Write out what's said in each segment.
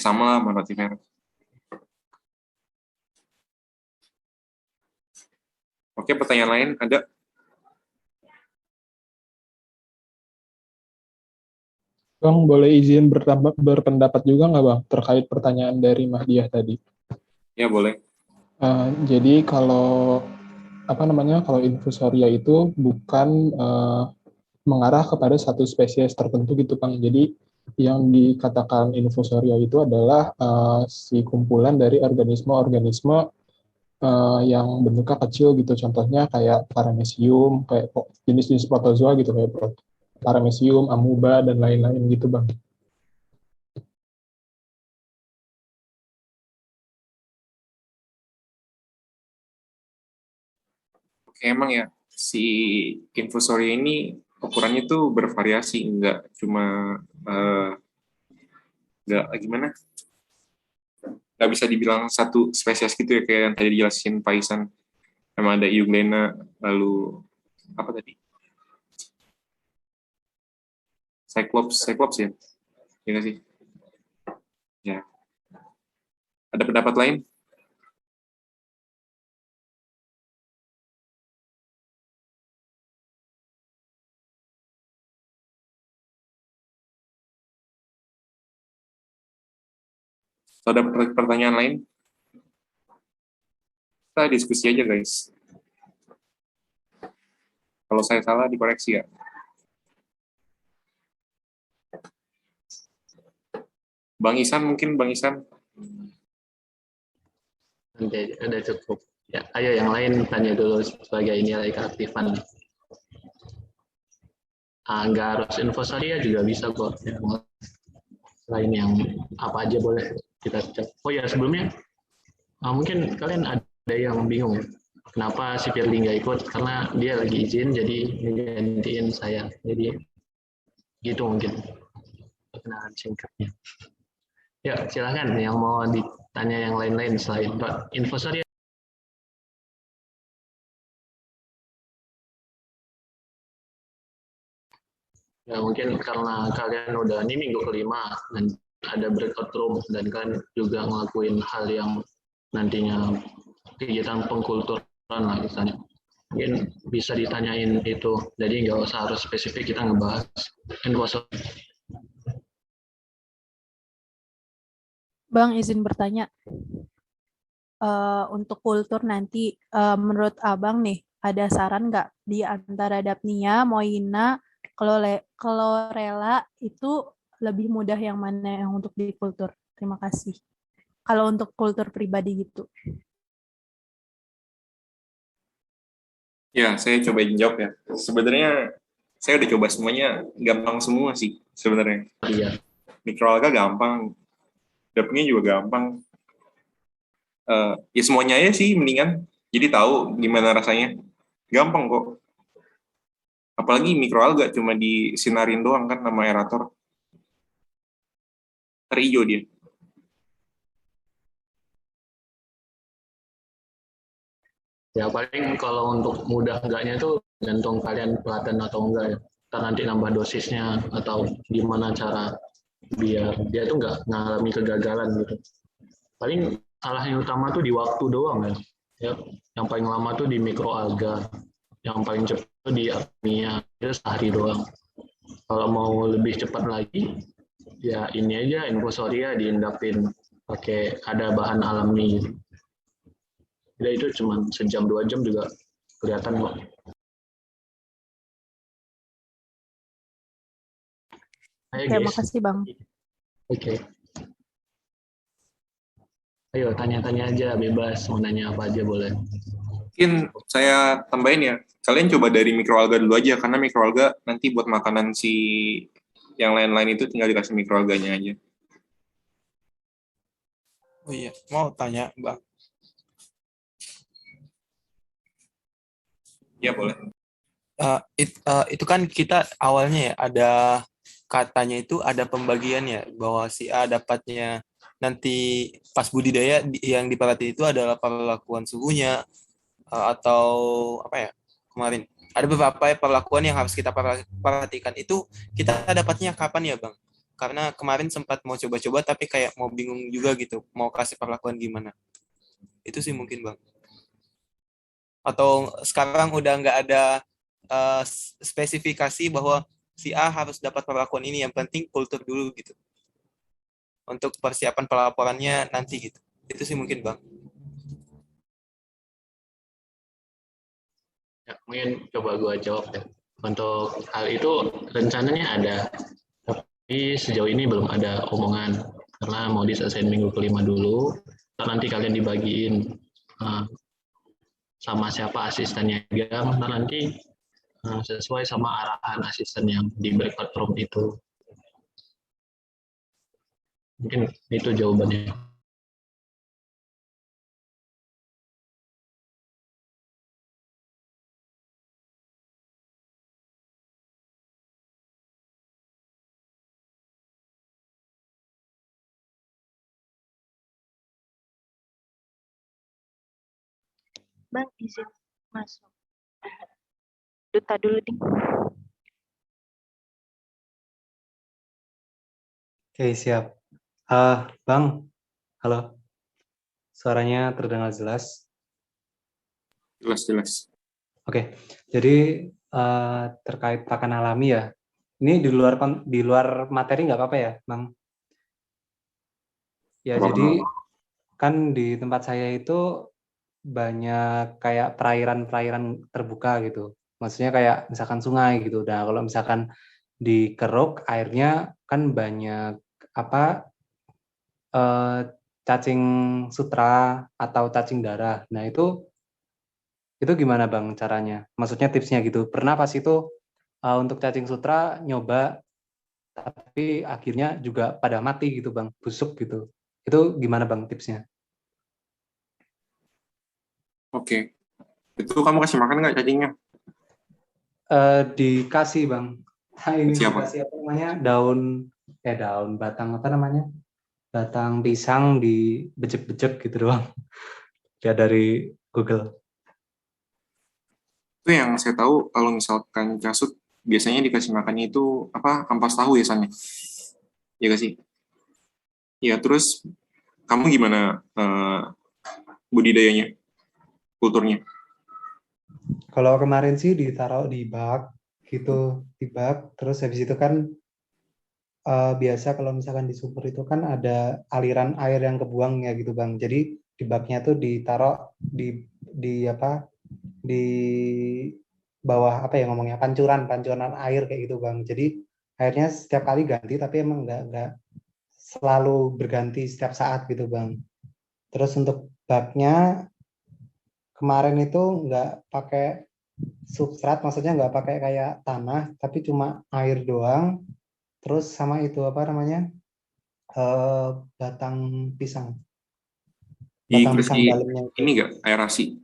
Sama lah monotimer. Oke, pertanyaan lain ada? Bang, boleh izin berpendapat juga nggak Bang terkait pertanyaan dari Mahdiah tadi? Ya, boleh. Jadi kalau apa namanya, kalau infusoria itu bukan mengarah kepada satu spesies tertentu gitu Bang. Jadi yang dikatakan infusoria itu adalah si kumpulan dari organisme-organisme yang bentuknya kecil gitu. Contohnya kayak paramecium, kayak jenis-jenis protozoa gitu, kayak paramecium, amuba, dan lain-lain gitu Bang. Oke, emang ya, si infusoria ini ukurannya tuh bervariasi, eh, nggak gimana? Nggak bisa dibilang satu spesies gitu ya, kayak yang tadi dijelasin Paisan. Emang ada Euglena, lalu apa tadi? Cyclops ya, ya nggak sih? Ya, ada pendapat lain? Atau ada pertanyaan lain? Kita diskusi aja guys. Kalau saya salah dikoreksi ya. Bang Isan mungkin, Bang Isan. Oke, udah cukup. Ya, ayo yang lain tanya dulu sebagai nilai keaktifan. Nggak harus infosaria juga bisa kok. Ya, selain yang apa aja boleh kita cek. Oh ya, sebelumnya mungkin kalian ada yang bingung ya. Kenapa si Firly nggak ikut? Karena dia lagi izin, jadi gantiin saya. Jadi gitu mungkin perkenalan singkatnya. Ya, silahkan yang mau ditanya yang lain-lain selain infosaria. Ya, mungkin karena kalian udah ini minggu kelima dan ada breakout room dan kalian juga ngelakuin hal yang nantinya kegiatan pengkulturan lah misalnya. Mungkin bisa ditanyain itu, jadi nggak usah harus spesifik kita ngebahas info. Bang, izin bertanya. Untuk kultur nanti, menurut Abang nih, ada saran nggak di antara Dapnia, Moina, Rela itu lebih mudah yang mana yang untuk di kultur? Terima kasih. Kalau untuk kultur pribadi gitu. Ya, saya coba jawab ya. Sebenarnya saya udah coba semuanya, gampang semua sih sebenarnya. Iya. Mikroalga gampang, dapnya juga gampang. Ya semuanya aja sih mendingan. Jadi tahu gimana rasanya. Gampang kok. Apalagi mikroalga cuma disinarin doang kan nama aerator. Hijau dia. Ya paling kalau untuk mudah enggaknya itu gantung kalian pelatihan atau enggak ya. Ntar nanti nambah dosisnya atau gimana cara biar dia tuh nggak ngalami kegagalan gitu. Paling salah yang utama tuh di waktu doang ya. Ya, yang paling lama tuh di mikroalga, yang paling cepat tuh di apnea, itu sehari doang. Kalau mau lebih cepat lagi, ya ini aja infusoria diendapin pakai ada bahan alami gitu. Jadi itu cuma sejam 2 jam juga kelihatan kok. Ayo Oke, guys. makasih Bang. Oke. Ayo tanya-tanya aja bebas, mau nanya apa aja boleh. Mungkin saya tambahin ya, kalian coba dari mikroalga dulu aja, karena mikroalga nanti buat makanan si yang lain-lain itu tinggal dikasih mikroalganya aja. Oh iya, mau tanya Bang. Ya boleh. Itu kan kita awalnya ya ada katanya itu ada pembagiannya bahwa si A dapatnya nanti pas budidaya yang diperhatiin itu adalah perlakuan suhunya atau apa ya kemarin ada beberapa perlakuan yang harus kita perhatikan itu kita dapatnya kapan ya Bang? Karena kemarin sempat mau coba-coba tapi kayak mau bingung juga gitu, mau kasih perlakuan gimana. Itu sih mungkin Bang. Atau sekarang udah nggak ada spesifikasi bahwa si A harus dapat perlakuan ini, yang penting kultur dulu gitu. Untuk persiapan pelaporannya nanti gitu. Itu sih mungkin Bang. Ya, mungkin coba gue jawab ya. Untuk hal itu rencananya ada, tapi sejauh ini belum ada omongan karena mau diselesaikan minggu kelima dulu. Nanti kalian dibagiin sama siapa asistennya Gang, dan nanti sesuai sama arahan asisten yang di breakout room itu. Mungkin itu jawabannya. Bang, izin masuk. Duta dulu, Ding. Oke, siap. Bang, halo. Suaranya terdengar jelas. Jelas. Oke, jadi terkait pakan alami ya. Ini di luar materi nggak apa-apa ya, Bang? Ya, jadi kan di tempat saya itu banyak kayak perairan-perairan terbuka gitu. Maksudnya kayak misalkan sungai gitu. Nah, kalau misalkan di Keruk airnya kan banyak cacing sutra atau cacing darah. Nah, itu gimana Bang caranya? Maksudnya tipsnya gitu. Pernah pas itu untuk cacing sutra nyoba tapi akhirnya juga pada mati gitu Bang, busuk gitu. Itu gimana Bang tipsnya? Oke. Itu kamu kasih makan nggak cacingnya? Dikasih Bang. Nah, ini Siapa? dikasih apa namanya? Daun batang apa namanya? Batang pisang dibejek-bejek gitu doang. Ya dari Google. Itu yang saya tahu kalau misalkan kasut biasanya dikasih makannya itu ampas tahu ya San? Ya gak sih? Ya terus kamu gimana budidayanya, kulturnya? Kalau kemarin sih ditaruh di bak gitu, di bak. Terus habis itu kan biasa kalau misalkan di sumur itu kan ada aliran air yang kebuang ya gitu Bang. Jadi di baknya tuh ditaruh di bawah pancuran air kayak gitu Bang. Jadi airnya setiap kali ganti tapi emang nggak selalu berganti setiap saat gitu Bang. Terus untuk baknya kemarin itu nggak pakai substrat, maksudnya nggak pakai kayak tanah, tapi cuma air doang. Terus sama itu batang pisang. Batang pisang Dikasih dalamnya. ini nggak aerasi?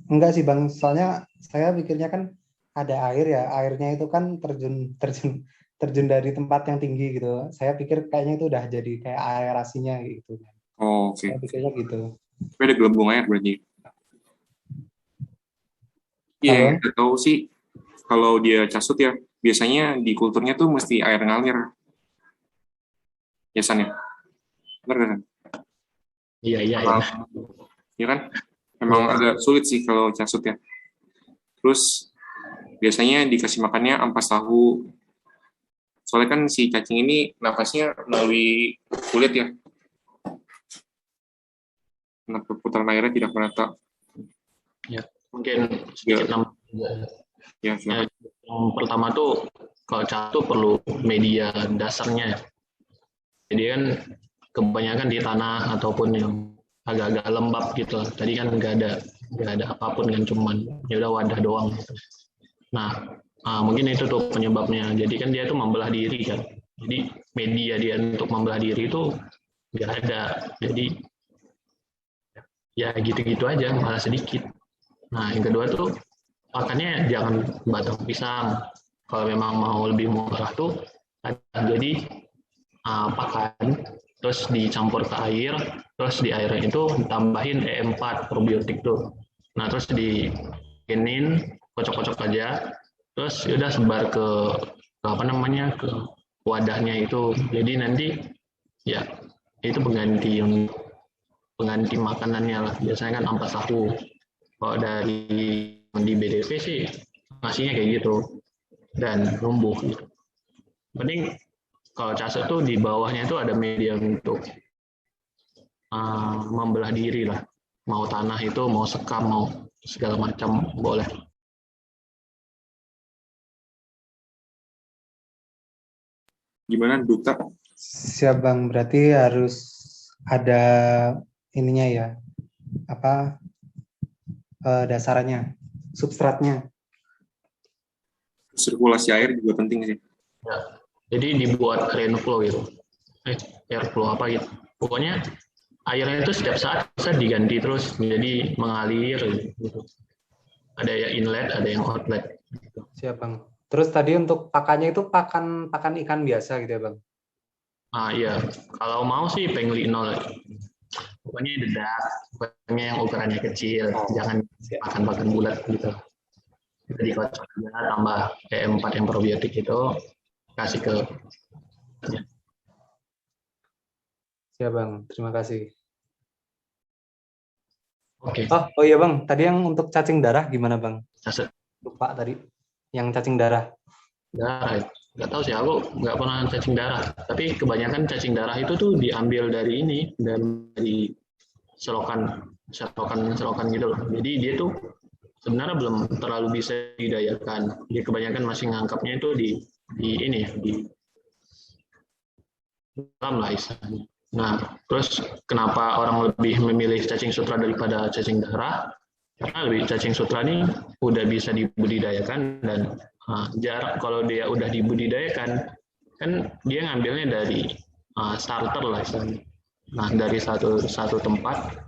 Enggak sih Bang, soalnya saya pikirnya kan ada air ya, airnya itu kan terjun dari tempat yang tinggi gitu. Saya pikir kayaknya itu udah jadi kayak aerasinya gitu. Oh, oke. Saya pikirnya gitu. Tapi ada gelembung air berarti. Iya, yang saya tahu sih kalau dia casut ya, biasanya di kulturnya tuh mesti air ngalir. Ya San ya? Benar kan? Iya. Iya kan? Memang agak sulit sih kalau casut ya. Terus biasanya dikasih makannya ampas tahu. Soalnya kan si cacing ini nafasnya melalui kulit ya. Nah, perputaran airnya tidak merata. Ya, mungkin sedikit nambah juga. Ya, Ya, yang pertama tuh kalau cat tuh perlu media dasarnya. Jadi kan kebanyakan di tanah ataupun yang agak-agak lembab gitu. Tadi kan nggak ada apapun kan, cuman ya udah wadah doang. Nah, mungkin itu tuh penyebabnya. Jadi kan dia tuh membelah diri kan. Jadi media dia untuk membelah diri itu nggak ada. Jadi ya gitu-gitu aja, malah sedikit. Nah, yang kedua tuh pakannya jangan batang pisang. Kalau memang mau lebih murah tuh jadi pakan terus dicampur ke air, terus di airnya itu ditambahin E4 probiotik tuh. Nah, terus dikenin, kocok-kocok aja, terus udah sebar ke wadahnya itu. Jadi nanti ya itu pengganti makanannya lah. Biasanya kan ampas tahu. Kalau di BDP sih ngasihnya kayak gitu dan numbuh gitu. Penting kalau caset tuh di bawahnya itu ada media untuk membelah diri lah. Mau tanah itu, mau sekam, mau segala macam boleh. Gimana Duta? Siap Bang, berarti harus ada ininya ya, apa dasarnya, substratnya. Sirkulasi air juga penting sih. Ya. Jadi dibuat rainflow gitu. Airflow apa gitu. Pokoknya airnya itu setiap saat bisa diganti terus menjadi mengalir gitu. Ada yang inlet, ada yang outlet. Siap Bang. Terus tadi untuk pakannya itu pakan ikan biasa gitu ya Bang? Iya, kalau mau sih penglino lah. Pokoknya dedak, pokoknya yang ukurannya kecil, jangan makan bulat gitu. Jadi kocok aja, tambah E4 yang probiotik itu, kasih ke. Siap Bang, terima kasih. Oke. Oh iya Bang, tadi yang untuk cacing darah gimana Bang? Caset Lupa tadi, yang cacing darah. darah, nggak tahu sih, aku nggak pernah cacing darah. Tapi kebanyakan cacing darah itu tuh diambil dari ini, dari selokan gitu loh. Jadi dia tuh sebenarnya belum terlalu bisa didayakan. Dia kebanyakan masih nganggapnya itu di dalam lah istilahnya. Nah, terus kenapa orang lebih memilih cacing sutra daripada cacing darah? Karena cacing sutra ini udah bisa dibudidayakan dan jarak kalau dia udah dibudidayakan kan dia ngambilnya dari starter lah istilahnya. Nah, dari satu tempat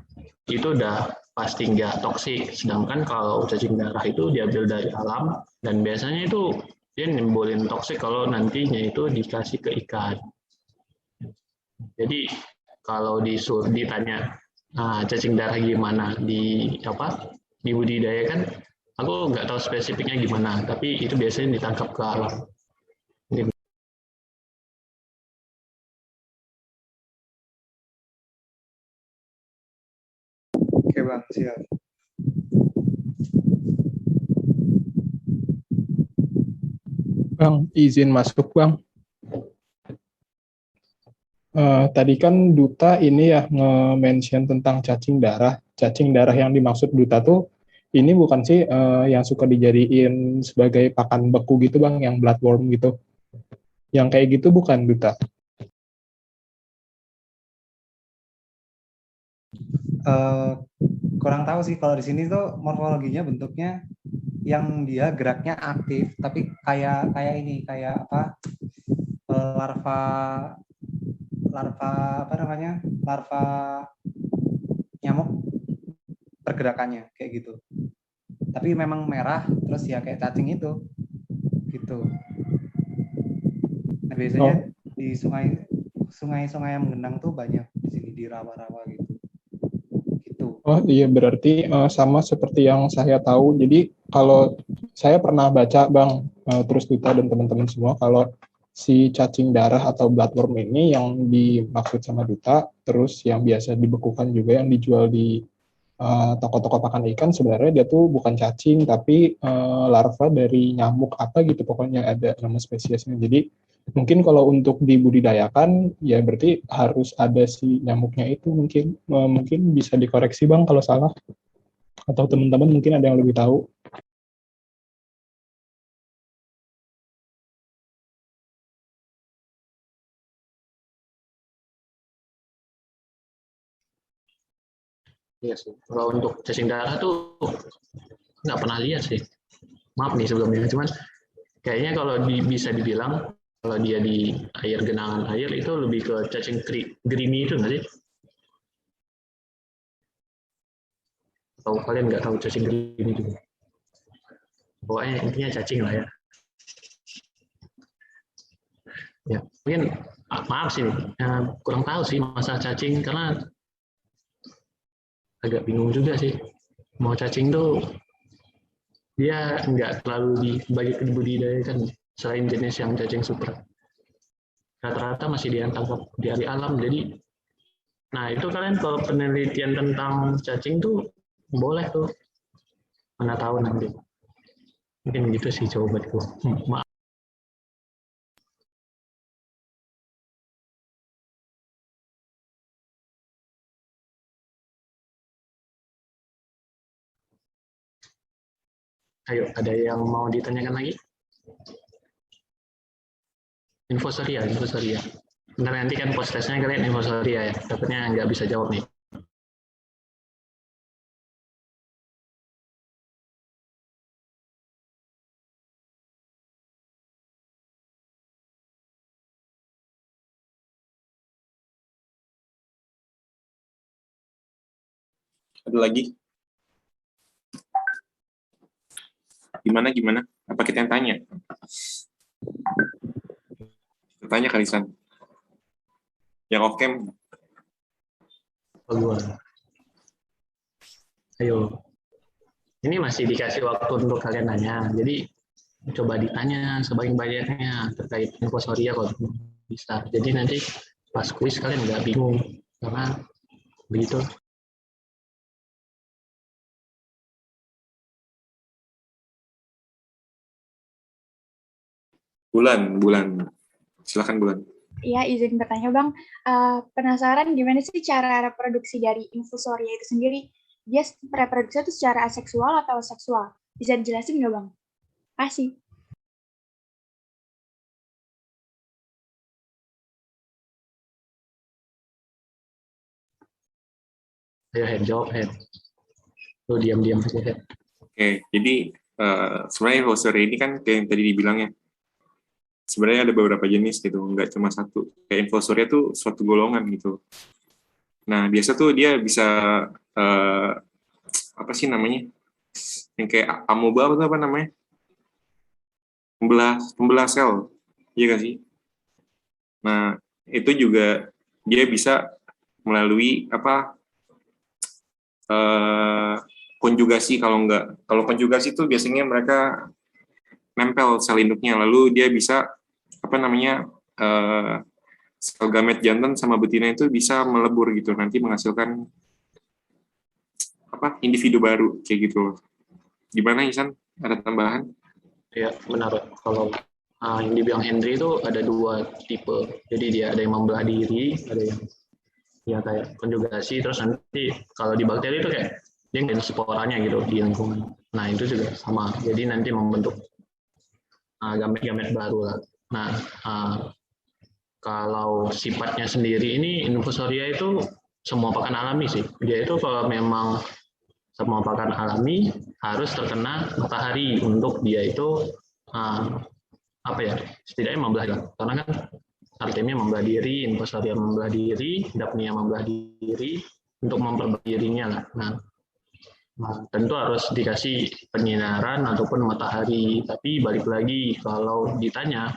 itu udah pasti nggak toksik. Sedangkan kalau cacing darah itu diambil dari alam dan biasanya itu dia nimbulin toksik kalau nantinya itu dikasih ke ikan. Jadi kalau ditanya cacing darah gimana dibudidayakan, aku nggak tahu spesifiknya gimana, tapi itu biasanya ditangkap ke alam. Oke Bang, siap. Bang, izin masuk Bang. Tadi kan Duta ini ya nge-mention tentang cacing darah. Cacing darah yang dimaksud Duta tuh ini bukan sih yang suka dijadiin sebagai pakan beku gitu Bang, yang bloodworm gitu. Yang kayak gitu bukan Duta? Kurang tahu sih, kalau di sini tuh morfologinya bentuknya yang dia geraknya aktif, tapi kayak apa, larva nyamuk pergerakannya kayak gitu. Tapi memang merah, terus ya kayak cacing itu, gitu. Nah, biasanya di sungai yang menggenang tuh banyak di sini, di rawa-rawa gitu. Oh iya, berarti sama seperti yang saya tahu. Jadi kalau saya pernah baca Bang, terus Duta dan teman-teman semua, kalau si cacing darah atau bloodworm ini yang dimaksud sama Duta, terus yang biasa dibekukan juga yang dijual di toko-toko pakan ikan, sebenarnya dia tuh bukan cacing, tapi larva dari nyamuk apa gitu, pokoknya ada nama spesiesnya. Jadi mungkin kalau untuk dibudidayakan, ya berarti harus ada si nyamuknya itu, mungkin bisa dikoreksi Bang kalau salah, atau teman-teman mungkin ada yang lebih tahu. Iya sih. Kalau untuk cacing darah tuh nggak pernah lihat sih. Maaf nih sebelumnya. Cuman kayaknya kalau bisa dibilang kalau dia di genangan air itu lebih ke cacing creamy itu nggak sih? Atau kalian nggak tahu cacing creamy itu? Pokoknya intinya cacing lah ya. Ya mungkin maaf sih, kurang tahu sih masalah cacing karena agak bingung juga sih. Mau cacing tuh dia nggak terlalu dibagi ke budidayakan selain jenis yang cacing sutra. rata-rata masih ditangkap dari alam. Jadi, nah itu kalian kalau penelitian tentang cacing tuh boleh tuh, mana tahu nanti. Mungkin gitu sih jawabanku. Maaf. Ayo, ada yang mau ditanyakan lagi? Infostoria. Bentar nanti kan post testnya kalian infostoria ya. Takutnya nggak bisa jawab nih. Ada lagi? Gimana? Apa kita yang tanya? Kita tanya kali, San. Yang off cam. Ayo. Ini masih dikasih waktu untuk kalian nanya. Jadi coba ditanya sebanyak-banyaknya terkait infostoria kalau bisa. Jadi nanti pas kuis kalian nggak bingung karena begitu. Bulan. Silakan Bulan. Iya, izin bertanya Bang. Penasaran gimana sih cara reproduksi dari infusoria itu sendiri? Dia reproduksi itu secara aseksual atau seksual? Bisa dijelasin nggak Bang? Kasih. Ayo Head, jawab Head. Lu diam-diam aja Head. Oke, jadi sebenarnya infostoria ini kan kayak yang tadi dibilang ya, sebenarnya ada beberapa jenis gitu, nggak cuma satu. Kayak infostoria tuh suatu golongan gitu. Nah, biasa tuh dia bisa apa sih namanya? Yang kayak amoeba atau apa namanya? Pembelah sel. Iya nggak sih? Nah, itu juga dia bisa melalui apa? Konjugasi kalau konjugasi itu biasanya mereka nempel sel induknya, lalu dia bisa apa namanya sel gamet jantan sama betina itu bisa melebur gitu, nanti menghasilkan apa individu baru kayak gitu. Gimana Ihsan? Ada tambahan? Ya benar. Kalau yang dibilang Henry itu ada dua tipe. Jadi dia ada yang membelah diri, ada yang ya kayak konjugasi, terus nanti kalau di bakteri itu kayak dia nggak sporanya gitu di lingkungan. Nah itu juga sama. Jadi nanti membentuk gamet-gamet baru lah. Nah kalau sifatnya sendiri ini infusoria itu semua pakan alami sih. Dia itu kalau memang semua pakan alami harus terkena matahari untuk dia itu apa ya setidaknya membelah, karena kan Artemia membelah diri, infusoria membelah diri, Daphnia membelah diri untuk memperbaiki dirinya lah. Nah, tentu harus dikasih penyinaran ataupun matahari. Tapi balik lagi kalau ditanya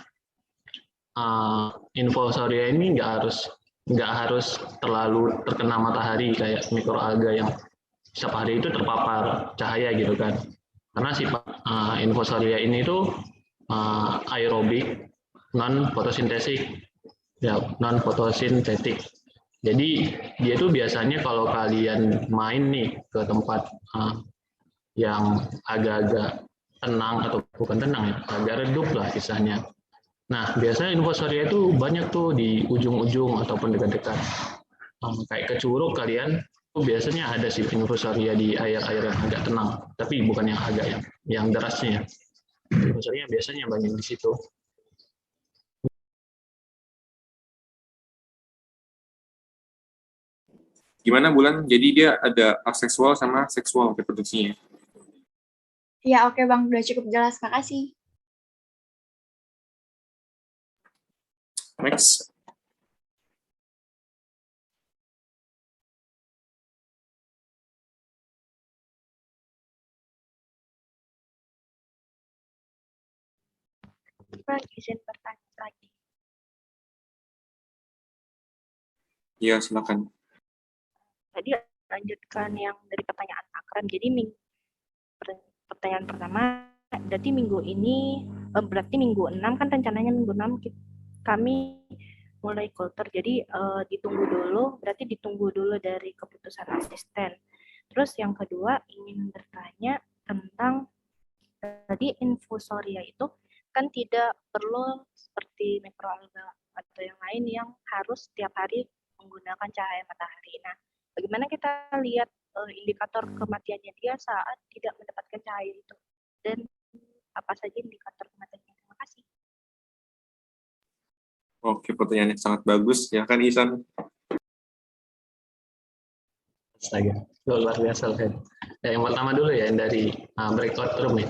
infusoria ini nggak harus terlalu terkena matahari kayak mikroalga yang setiap hari itu terpapar cahaya gitu kan. Karena sifat infusoria ini tuh aerobik, non fotosintetik. Ya, non fotosintetik. Jadi dia tuh biasanya kalau kalian main nih ke tempat yang agak-agak tenang atau bukan tenang ya, agak redup lah kisahnya. Nah, biasanya infusoria itu banyak tuh di ujung-ujung ataupun dekat-dekat. Kayak ke Curug kalian tuh biasanya ada sih infusoria di air-air yang agak tenang, tapi bukan yang agak yang derasnya. Infusoria biasanya banyak di situ. Gimana Bulan? Jadi dia ada aseksual sama seksual reproduksinya. Ya oke Bang, udah cukup jelas. Makasih. Next. Bang, izin bertanya lagi. Ya, silakan. Tadi lanjutkan yang dari pertanyaan Akram. Jadi pertanyaan pertama, berarti minggu 6 kan rencananya minggu 6 kami mulai kultur. Jadi berarti ditunggu dulu dari keputusan asisten. Terus yang kedua ingin bertanya tentang tadi infusoria itu kan tidak perlu seperti mikroalga atau yang lain yang harus setiap hari menggunakan cahaya matahari. Nah, bagaimana kita lihat indikator kematiannya dia saat tidak mendapatkan cahaya itu? Dan apa saja indikator kematiannya? Terima kasih. Oke, pertanyaan yang sangat bagus ya kan Isan. Astaga, luar biasa kan. Yang pertama dulu ya, yang dari breakout room ya.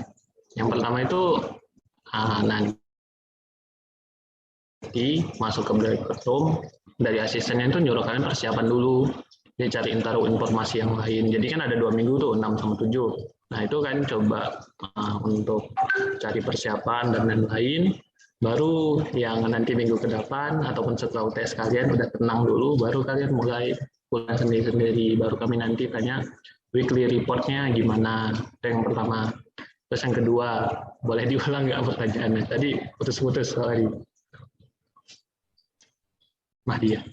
Yang pertama itu nanti masuk ke breakout room, dari asistennya itu nyuruh kalian persiapan dulu. Dia cariin taruh informasi yang lain. Jadi kan ada 2 minggu tuh, 6 sama 7. Nah itu kan coba untuk cari persiapan dan lain-lain. Baru yang nanti minggu ke-8 ataupun setelah UTS kalian udah tenang dulu, baru kalian mulai pulang sendiri-sendiri. Baru kami nanti tanya weekly report-nya gimana. Itu yang pertama. Terus yang kedua, boleh diulang nggak pertanyaannya? Tadi putus-putus, sorry. Mahdia.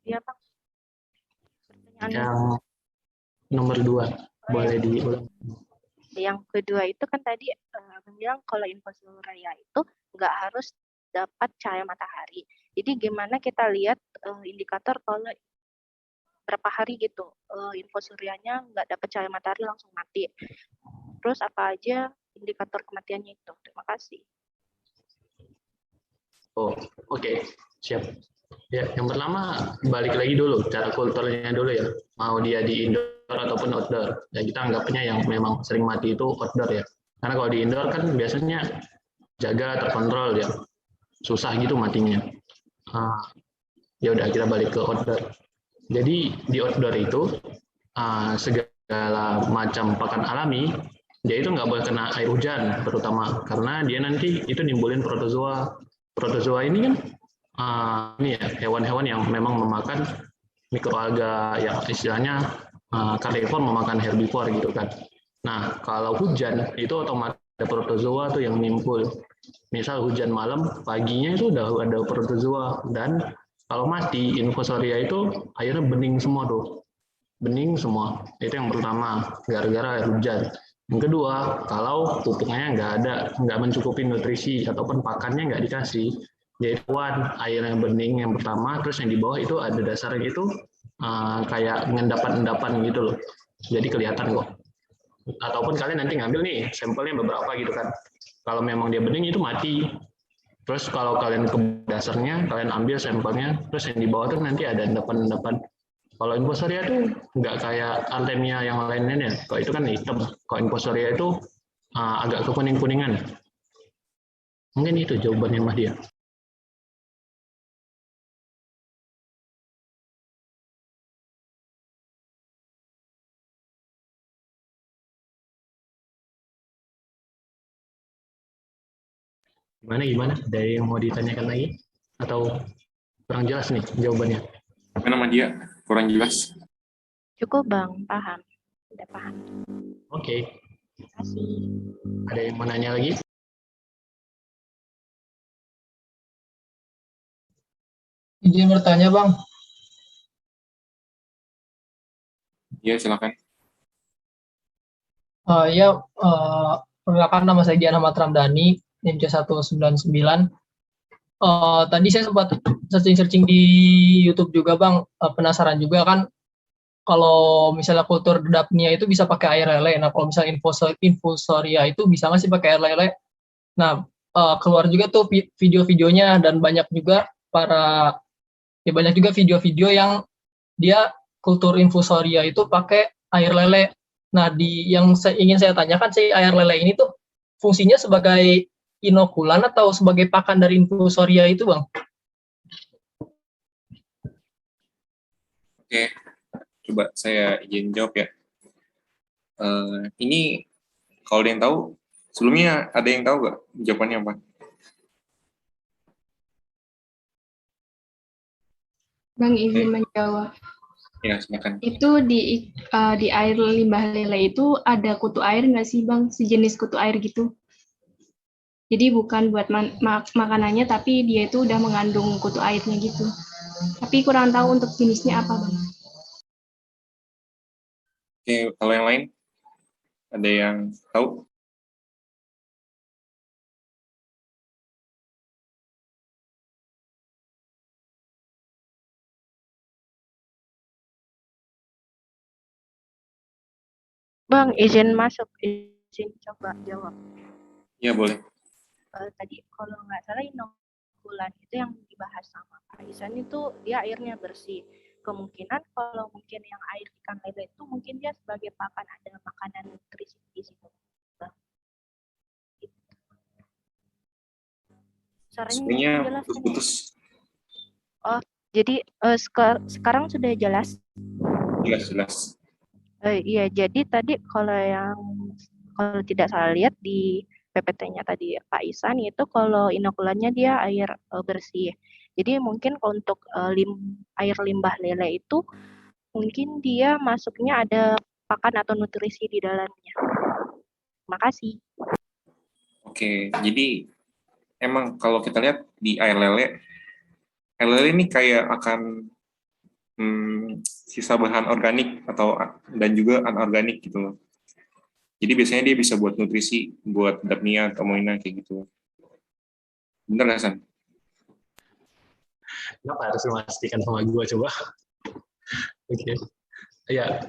Iya, Pak. Pertanyaan Yang nomor 2, boleh diulang. yang kedua itu kan tadi Abang bilang kalau infusoria itu nggak harus dapat cahaya matahari. Jadi gimana kita lihat indikator kalau berapa hari gitu infusorianya nggak dapat cahaya matahari langsung mati. Terus apa aja indikator kematiannya itu? Terima kasih. Oh, oke. Siap. Ya, yang pertama balik lagi dulu cara kulturnya dulu ya. Mau dia di indoor ataupun outdoor. Ya kita anggapnya yang memang sering mati itu outdoor ya. Karena kalau di indoor kan biasanya jaga terkontrol ya. Susah gitu matinya. Ya udah kita balik ke outdoor. Jadi di outdoor itu segala macam pakan alami dia itu nggak boleh kena air hujan terutama karena dia nanti itu nimbulin protozoa. Protozoa ini kan ini ya hewan-hewan yang memang memakan mikroalga yang istilahnya carnivore memakan herbivore gitu kan. Nah kalau hujan itu otomatis ada protozoa tuh yang nimbul. Misal hujan malam paginya itu udah ada protozoa dan kalau mati infusoria itu airnya bening semua tuh. Bening semua. Itu yang pertama gara-gara air hujan. Yang kedua, kalau pupuknya nggak mencukupi nutrisi ataupun pakannya nggak dikasih, jadi air yang bening yang pertama, terus yang di bawah itu ada dasarnya itu kayak endapan-endapan gitu loh. Jadi kelihatan kok. Ataupun kalian nanti ngambil nih sampelnya beberapa gitu kan. Kalau memang dia bening itu mati. Terus kalau kalian ke dasarnya, kalian ambil sampelnya, terus yang di bawah tuh nanti ada endapan-endapan. Kalau infusoria itu nggak kayak artemia yang lainnya. Kalau itu kan hitam. Kalau infusoria itu agak kekuning-kuningan. Mungkin itu jawabannya Mas Dia. Gimana? Ada yang mau ditanyakan lagi? Atau kurang jelas nih jawabannya? Apa nama dia? Kurang jelas. Cukup Bang, paham. Udah paham. Oke. Terima kasih. Ada yang mau nanya lagi? Izin bertanya Bang. Iya, silakan. Perkenalkan nama saya Gian Ahmad Ramdhani, NIM C199. Tadi saya sempat searching di YouTube juga Bang, penasaran juga kan kalau misalnya kultur dapnia itu bisa pakai air lele. Nah kalau misalnya infusoria itu bisa nggak sih pakai air lele? Nah keluar juga tuh video-videonya dan banyak juga video-video yang dia kultur infusoria itu pakai air lele. Nah yang ingin saya tanyakan sih air lele ini tuh fungsinya sebagai inokulan atau sebagai pakan dari infusoria itu Bang? Oke, coba saya izin jawab ya. Ini kalau ada yang tahu, sebelumnya ada yang tahu nggak jawabannya apa? Bang izin menjawab. Ya, silakan. Itu di air limbah lele itu ada kutu air nggak sih Bang? Sejenis kutu air gitu? Jadi bukan buat makanannya, tapi dia itu udah mengandung kutu airnya gitu. Tapi kurang tahu untuk jenisnya apa, Bang. Oke, kalau yang lain ada yang tahu? Bang, izin masuk, izin coba jawab. Ya, boleh. Tadi kalau nggak salah inokulan itu yang dibahas sama Pak Isan itu dia airnya bersih. Kemungkinan kalau mungkin yang air ikan lele itu mungkin dia sebagai pakan, ada makanan nutrisi di situ. Sebenarnya jelas kan? putus. Oh, jadi sekarang sudah jelas? Jelas. Iya, jadi tadi kalau tidak salah lihat di PPT-nya tadi Pak Isan itu kalau inokulannya dia air bersih. Jadi mungkin untuk air limbah lele itu mungkin dia masuknya ada pakan atau nutrisi di dalamnya. Makasih. Oke, jadi emang kalau kita lihat di air lele ini kayak akan sisa bahan organik dan juga anorganik gitu loh. Jadi biasanya dia bisa buat nutrisi, buat Dapnia atau Moina kayak gitu. Bener nggak, San? Kenapa harus memastikan sama gue coba? Oke. Ya,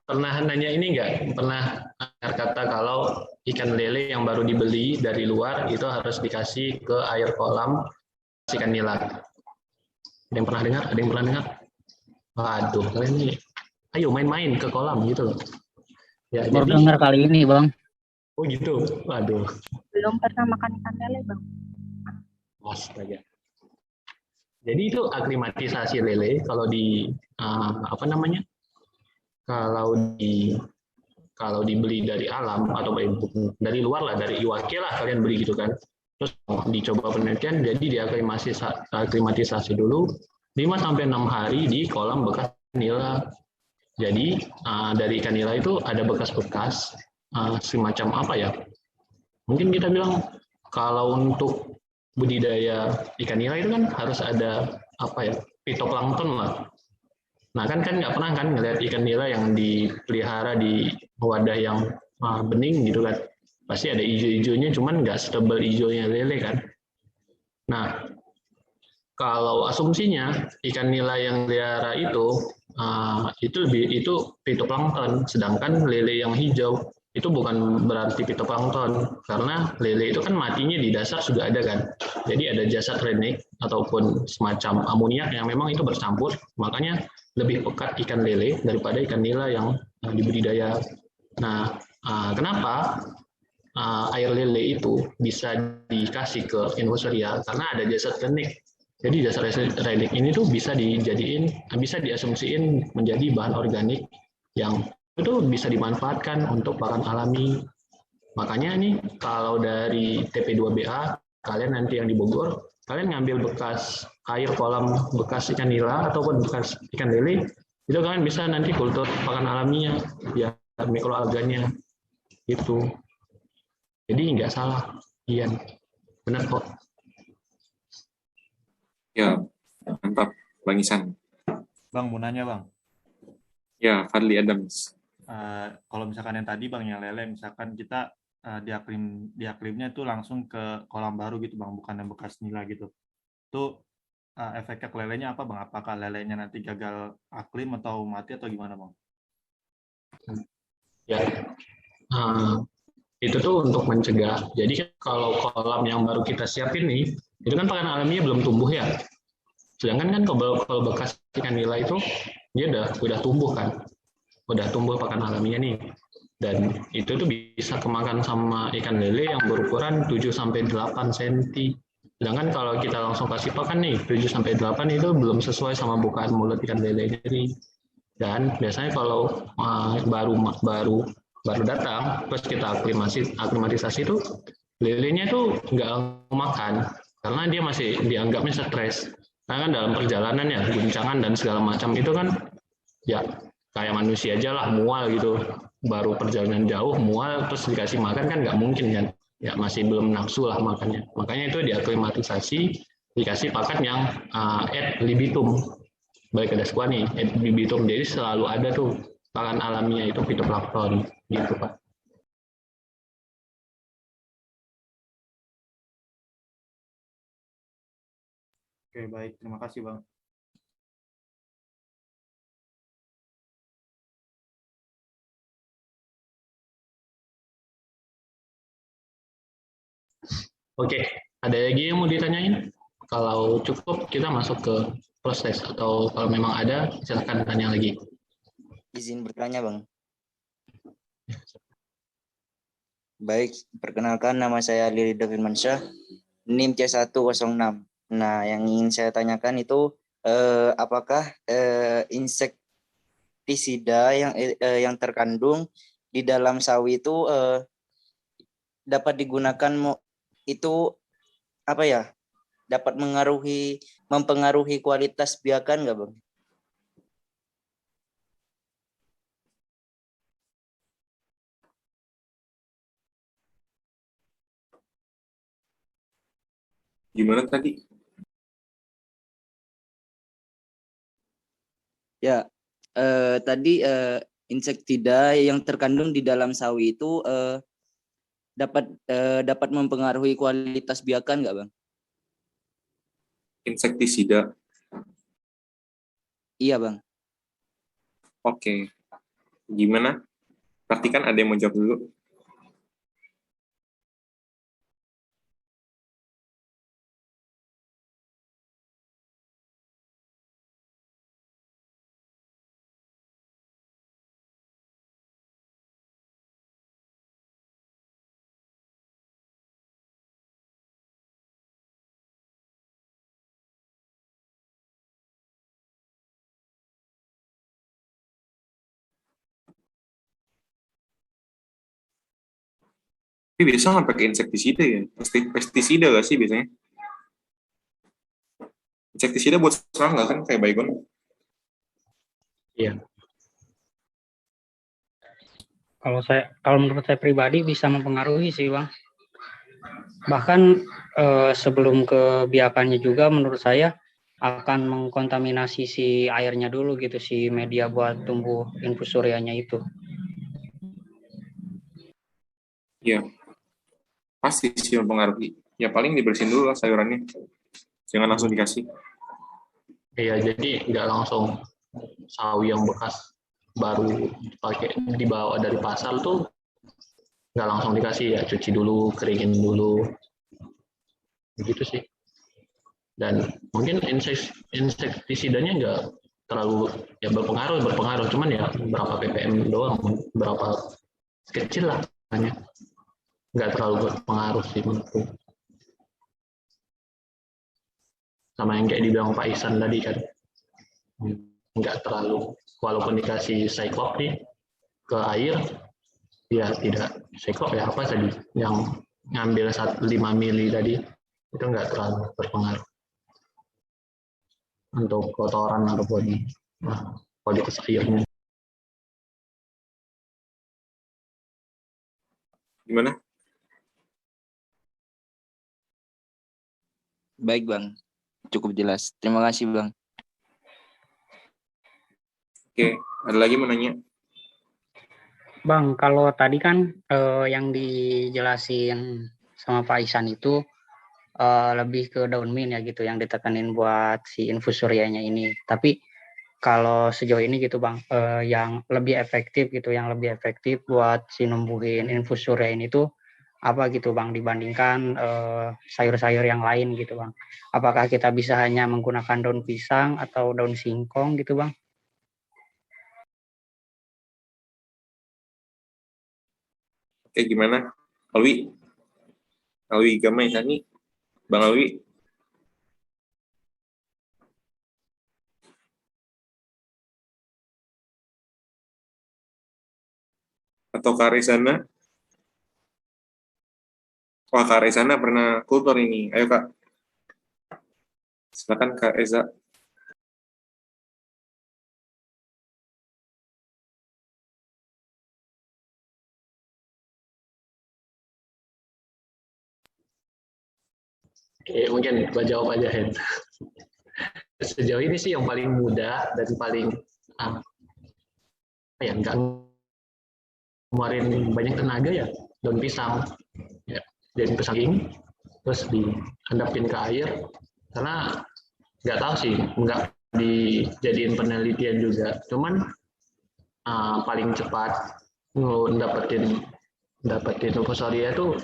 pernah nanya ini nggak? Pernah dengar kata kalau ikan lele yang baru dibeli dari luar itu harus dikasih ke air kolam ikan nila. Ada yang pernah dengar? Ada yang pernah dengar? Waduh, kalian nih, ayo main-main ke kolam gitu loh. Ya, baru dengar kali ini, Bang. Oh gitu, waduh. Belum pernah makan ikan lele, Bang. Astaga. Jadi itu aklimatisasi lele kalau di kalau dibeli dari alam atau dari luar lah, dari IWAKE lah kalian beli gitu kan. Terus dicoba penelitian, jadi diaklimatisasi dulu 5-6 hari di kolam bekas nila. Jadi dari ikan nila itu ada bekas-bekas semacam apa ya? Mungkin kita bilang kalau untuk budidaya ikan nila itu kan harus ada fitoplankton lah. Nah kan nggak pernah kan ngelihat ikan nila yang dipelihara di wadah yang bening gitu kan. Pasti ada hijau-hijaunya, cuman nggak setebal hijaunya lele kan. Nah, kalau asumsinya ikan nila yang dipelihara itu fitoplankton, sedangkan lele yang hijau itu bukan berarti fitoplankton, karena lele itu kan matinya di dasar sudah ada kan. Jadi ada jasad renik ataupun semacam amoniak yang memang itu bercampur, makanya lebih pekat ikan lele daripada ikan nila yang dibudidaya. Nah, kenapa air lele itu bisa dikasih ke infusoria? Karena ada jasad renik. Jadi jasad renik ini tuh bisa diasumsiin menjadi bahan organik yang itu bisa dimanfaatkan untuk pakan alami. Makanya nih kalau dari TP2BA kalian nanti yang di Bogor, kalian ngambil bekas air kolam bekas ikan nila ataupun bekas ikan lele, itu kalian bisa nanti kultur pakan alaminya, ya mikroalganya itu. Jadi nggak salah, Ian. Benar kok. Ya, mantap, Bang Isan. Bang, mau nanya, Bang. Ya, Fadli Adams. Kalau misalkan yang tadi, Bang, yang lele, misalkan kita diaklimnya itu langsung ke kolam baru gitu, Bang, bukan yang bekas nila gitu. Itu efeknya ke lelenya apa, Bang? Apakah lelenya nanti gagal aklim atau mati atau gimana, Bang? Ya, itu tuh untuk mencegah. Jadi kalau kolam yang baru kita siapin nih, itu kan pakan alaminya belum tumbuh ya. Sedangkan kan kalau bekas ikan nila itu dia udah tumbuh kan, udah tumbuh pakan alaminya nih. Dan itu tuh bisa kemakan sama ikan lele yang berukuran 7-8 cm. Sedangkan kalau kita langsung kasih pakan nih 7-8 itu belum sesuai sama bukaan mulut ikan lele ini. Dan biasanya kalau baru datang, terus kita aklimatisasi itu lelenya tuh nggak makan karena dia masih dianggapnya stres. Karena kan dalam perjalanan ya guncangan dan segala macam itu kan ya kayak manusia aja lah, mual gitu. Baru perjalanan jauh mual terus dikasih makan kan nggak mungkin kan. ya masih belum nafsu lah makannya. Makanya itu diaklimatisasi, dikasih pakan yang ad libitum. Baik ada squat nih, ad libitum. Jadi selalu ada tuh pakan alaminya itu fitoplankton gitu Pak. Oke, baik. Terima kasih, Bang. Oke, ada lagi yang mau ditanyain? Kalau cukup, kita masuk ke proses. Atau kalau memang ada, silakan tanya lagi. Izin bertanya, Bang. Baik, perkenalkan nama saya Lili Firmansyah, NIM C106. Nah, yang ingin saya tanyakan itu apakah insektisida yang terkandung di dalam sawi itu dapat digunakan itu apa ya? Dapat mempengaruhi kualitas biakan nggak, Bang? Gimana tadi? Ya, tadi insektida yang terkandung di dalam sawi itu dapat mempengaruhi kualitas biakan nggak, Bang? Insektisida. Iya, Bang. Oke. Gimana? Berarti kan ada yang mau jawab dulu. Tapi biasa nggak pakai insektisida ya? Pestisida nggak sih biasanya? Insektisida buat serangga kan kayak baygon. Iya. Kalau menurut saya pribadi bisa mempengaruhi sih, Bang. Bahkan sebelum ke biakannya juga menurut saya akan mengkontaminasi si airnya dulu gitu, si media buat tumbuh infusorianya itu. Iya. Pasti sih mempengaruhi. Ya paling dibersihin dulu lah sayurannya. Jangan langsung dikasih. Iya, jadi nggak langsung sawi yang bekas baru pakai dibawa dari pasar tuh nggak langsung dikasih ya, cuci dulu, keringin dulu, begitu sih. Dan mungkin insektisidanya nggak terlalu ya berpengaruh, cuman ya berapa ppm doang, berapa kecil lah, hanya nggak terlalu berpengaruh sih menurutku. Sama yang kayak dibilang Pak Ihsan tadi kan, nggak terlalu, walaupun dikasih cyclop nih ke air, ya tidak cyclop ya apa tadi, yang ngambil 5 mili tadi, itu nggak terlalu berpengaruh untuk kotoran ataupun kualitas airnya. Gimana? Baik, Bang. Cukup jelas. Terima kasih, Bang. Oke, ada lagi mau nanya? Bang, kalau tadi kan yang dijelasin sama Pak Ihsan itu lebih ke daun mint ya gitu, yang ditekanin buat si infusorianya ini. Tapi kalau sejauh ini gitu Bang, yang lebih efektif gitu, yang lebih efektif buat si numbuhin infusoria ini tuh apa gitu Bang, dibandingkan sayur-sayur yang lain gitu Bang. Apakah kita bisa hanya menggunakan daun pisang atau daun singkong gitu Bang? Oke, gimana? Alwi? Alwi Gamai Hani? Bang Alwi? Atau Kak Rezana? Wah, Kak Rezana pernah kultur ini. Ayo, Kak. Silakan, Kak Eza. Oke, mungkin gua jawab aja, Hen. Sejauh ini sih yang paling mudah dan paling nggak ngeluarin banyak tenaga ya daun pisang. Ya, daun pisang ini terus diendapin ke air, karena nggak tahu sih, nggak dijadiin penelitian juga. Cuman paling cepat dapetin infusoria itu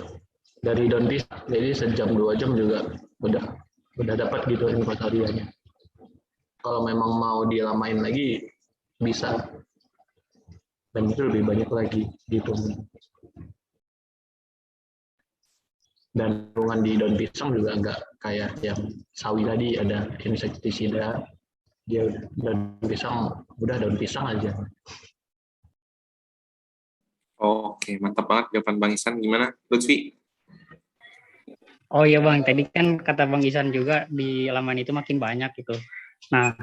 dari daun pisang. Jadi sejam 2 jam juga udah dapat gitu infusorianya. Kalau memang mau dilamain lagi bisa, dan itu lebih banyak lagi gitu. Dan kandungan di daun pisang juga nggak kayak yang sawi tadi ada insektisida. Dia daun pisang aja. Oke, mantap banget jawaban Bang Isan. Gimana, Lutfi? Oh iya Bang, tadi kan kata Bang Isan juga di laman itu makin banyak gitu. Nah,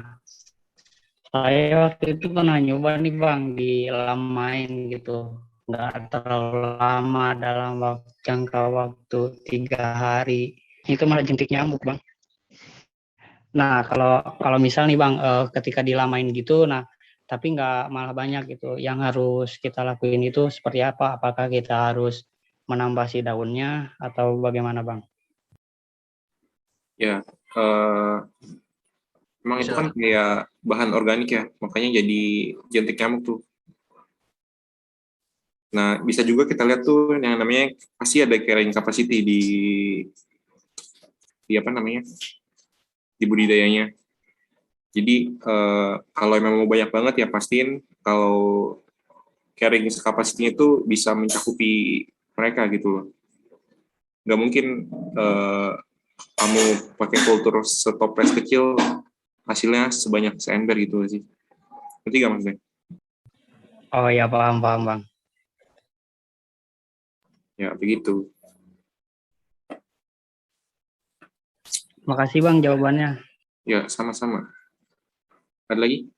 saya waktu itu pernah nyoba nih Bang di laman gitu. Nggak terlalu lama, dalam jangka waktu 3 hari. Itu malah jentik nyamuk Bang. Nah, kalau misal nih Bang, ketika dilamain gitu, nah tapi nggak malah banyak gitu. Yang harus kita lakuin itu seperti apa? Apakah kita harus menambah si daunnya atau bagaimana Bang? Ya, emang itu kan kayak bahan organik ya, makanya jadi jentik nyamuk tuh. Nah, bisa juga kita lihat tuh yang namanya pasti ada carrying capacity di apa namanya, di budidayanya. Jadi kalau memang mau banyak banget ya pastiin kalau carrying capacity itu bisa mencakupi mereka gitu loh. Nggak mungkin kamu pakai kultur setoples kecil hasilnya sebanyak seember gitu sih. Ngerti nggak maksudnya? Oh ya, paham Bang. Ya begitu. Makasih Bang jawabannya. Ya sama-sama. Ada lagi?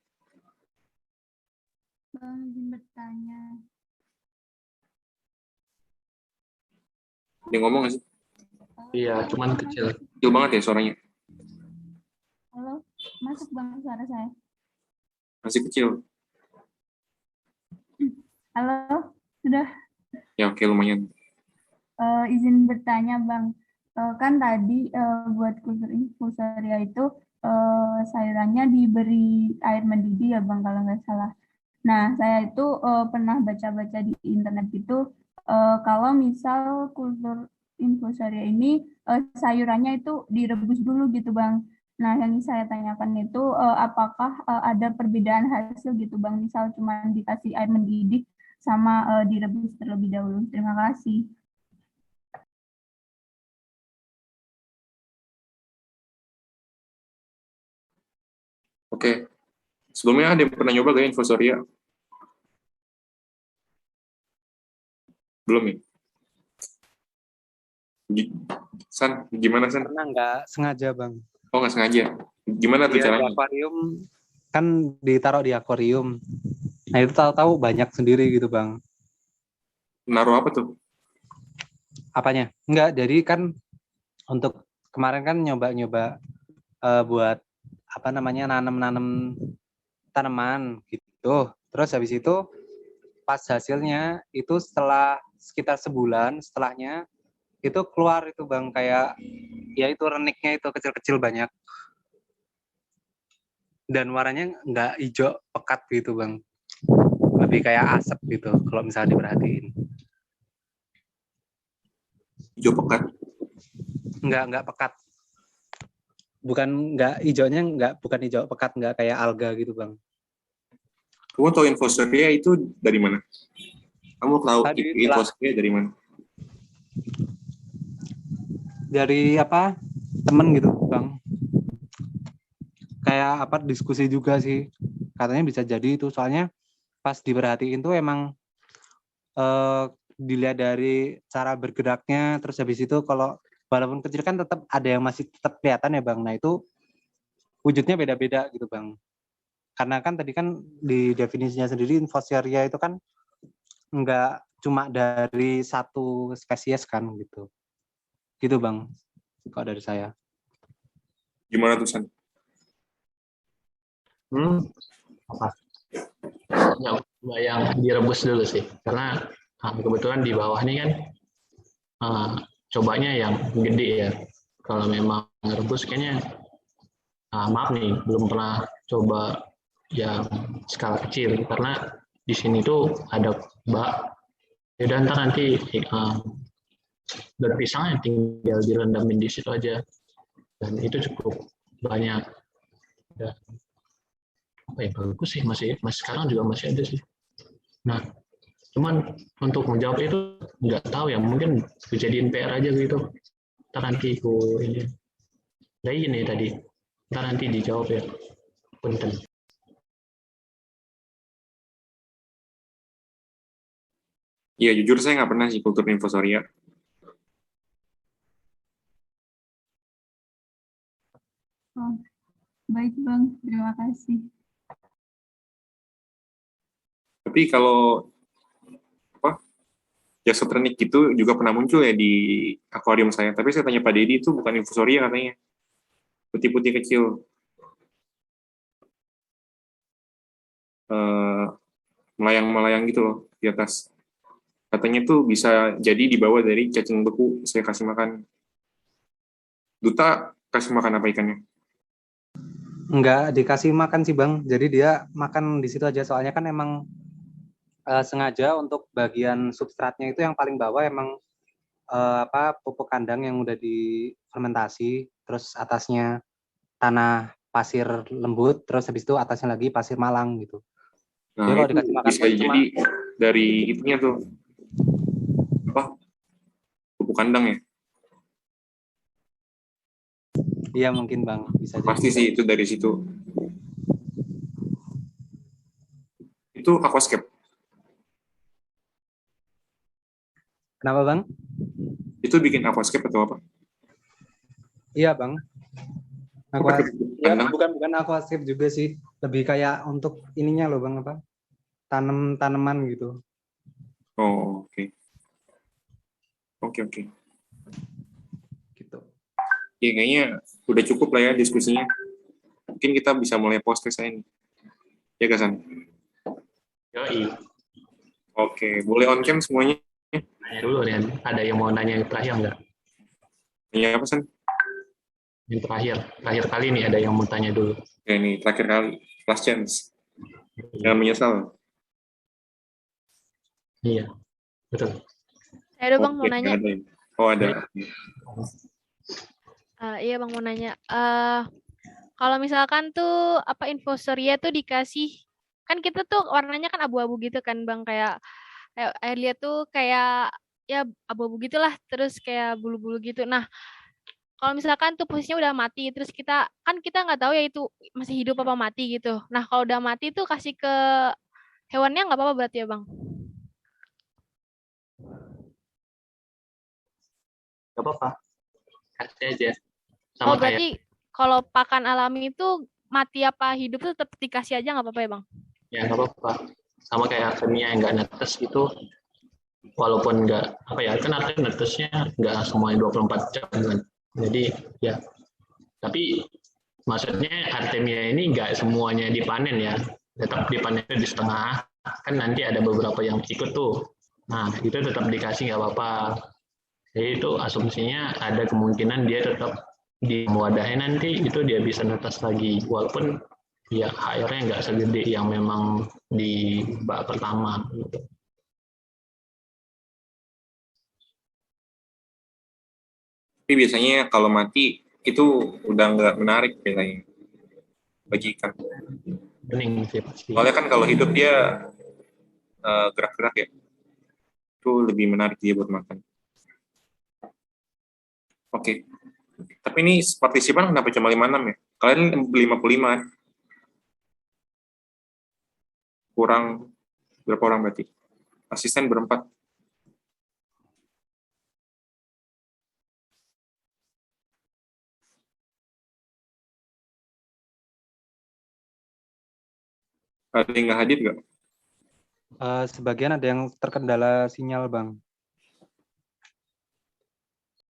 Bang, izin bertanya. Dia ngomong nggak sih? Iya, cuman kecil. Kecil banget ya suaranya. Halo, masuk Bang suara saya. Masih kecil. Halo, sudah. Ya oke, lumayan. Izin bertanya Bang, kan tadi buat kultur infusoria itu sayurannya diberi air mendidih ya Bang kalau nggak salah. Nah, saya itu pernah baca-baca di internet itu kalau misal kultur infusoria ini sayurannya itu direbus dulu gitu Bang. Nah, yang saya tanyakan itu apakah ada perbedaan hasil gitu Bang, misal cuma dikasih air mendidih sama direbus terlebih dahulu. Terima kasih. Oke. Sebelumnya ada yang pernah nyoba gak infusoria? Belum ya? San, gimana San? Karena nggak sengaja Bang. Oh nggak sengaja. Gimana tuh caranya? Di akuarium kan ditaruh di akuarium. Nah itu tahu-tahu banyak sendiri gitu Bang. Naruh apa tuh? Apanya? Enggak, jadi kan untuk kemarin kan nyoba-nyoba buat apa namanya nanam tanaman gitu. Terus habis itu pas hasilnya itu setelah sekitar sebulan setelahnya itu keluar itu Bang kayak ya itu reniknya itu kecil-kecil banyak. Dan warnanya nggak hijau pekat gitu Bang. Lebih kayak asap gitu kalau misalnya diperhatiin. Hijau pekat? Nggak pekat. Bukan bukan hijau pekat, nggak kayak alga gitu Bang. Kamu tahu infusoria itu dari mana? Kamu tahu infusoria dari mana? Dari apa? Temen gitu Bang. Kayak apa diskusi juga sih. Katanya bisa jadi itu soalnya pas diperhatiin tuh emang dilihat dari cara bergeraknya, terus habis itu kalau walaupun kecil kan tetap ada yang masih tetap kelihatan ya Bang. Nah itu wujudnya beda-beda gitu Bang. Karena kan tadi kan di definisinya sendiri infusoria itu kan nggak cuma dari satu spesies kan gitu. Gitu Bang. kalau dari saya. Gimana tuh, San? Apa? Nggak yang direbus dulu sih, karena kebetulan di bawah ini kan cobanya yang gede ya. Kalau memang rebus kayaknya maaf nih, belum pernah coba yang skala kecil, karena di sini tuh ada bak. Ya dan ntar nanti daun pisangnya tinggal direndamin di situ aja, dan itu cukup banyak. Dan apa ya, bagus sih, masih sekarang juga masih ada sih. Nah, cuman untuk menjawab itu nggak tahu ya, mungkin kejadian PR aja gitu. Ntar nanti ini udah ini tadi, ntar nanti dijawab ya. Punten. Iya, jujur saya nggak pernah sih kultur infostoria. Oh, baik Bang, terima kasih. Tapi kalau jasa ternik itu juga pernah muncul ya di akuarium saya. Tapi saya tanya Pak Dedi, itu bukan infusoria katanya. Putih-putih kecil. Melayang-melayang gitu loh di atas. Katanya tuh bisa jadi dibawa dari cacing beku. Saya kasih makan. Duta kasih makan apa ikannya? Enggak dikasih makan sih Bang, jadi dia makan di situ aja, soalnya kan emang sengaja untuk bagian substratnya itu yang paling bawah emang pupuk kandang yang udah difermentasi, terus atasnya tanah pasir lembut, terus habis itu atasnya lagi pasir malang gitu. Nah, kalau itu dikasih makan bisa jadi dari itunya tuh pupuk kandang ya? Iya mungkin Bang, bisa jadi. Pasti sih itu dari situ. Itu aquascape. Kenapa Bang? Itu bikin aquascape atau apa? Iya Bang. Bukan aquascape juga sih, lebih kayak untuk ininya loh Bang, apa? Tanaman gitu. Oh, oke. Oke. Gitu. Ya kayaknya udah cukup lah ya diskusinya. Mungkin kita bisa mulai podcast ini. Ya Kasan? Yoi. Oke, boleh on cam semuanya? Nanya dulu nih, ada yang mau nanya yang terakhir nggak? Nanya apa, San? Yang terakhir kali nih ada yang mau tanya dulu. Ya, ini terakhir kali, last chance. Jangan menyesal. Iya, betul. Saya ada Bang mau nanya. Oh ada. Iya Bang mau nanya. Kalau misalkan tuh infusoria tuh dikasih, kan kita tuh warnanya kan abu-abu gitu kan Bang, kayak air liat tuh kayak ya abu-abu gitulah, terus kayak bulu-bulu gitu. Nah, kalau misalkan tuh posisinya udah mati, terus kita nggak tahu ya itu masih hidup apa mati gitu. Nah, kalau udah mati tuh kasih ke hewannya nggak apa-apa berarti ya Bang? Nggak apa-apa, kasih aja. Sama berarti kalau pakan alami itu mati apa hidup tuh tetap dikasih aja nggak apa-apa ya Bang? Ya nggak apa-apa. Sama kayak Artemia yang nggak netes gitu, walaupun nggak kan artinya netesnya nggak semuanya 24 jam kan. Jadi ya, tapi maksudnya Artemia ini nggak semuanya dipanen ya, tetap dipanen di setengah. Kan nanti ada beberapa yang ikut tuh. Nah itu tetap dikasih nggak apa-apa. Jadi itu asumsinya ada kemungkinan dia tetap di wadahnya nanti itu dia bisa netes lagi, walaupun ya airnya nggak segede yang memang di bak pertama. Tapi biasanya kalau mati itu udah nggak menarik biasanya bagi ikan. Bening sih pasti. Soalnya kan kalau hidup dia gerak-gerak ya, itu lebih menarik dia buat makan. Oke. Tapi ini partisipan kenapa cuma 56 ya? Kalian 55 kan? Kurang berapa orang berarti? Asisten berempat. Ada yang nggak hadir nggak? Sebagian ada yang terkendala sinyal Bang.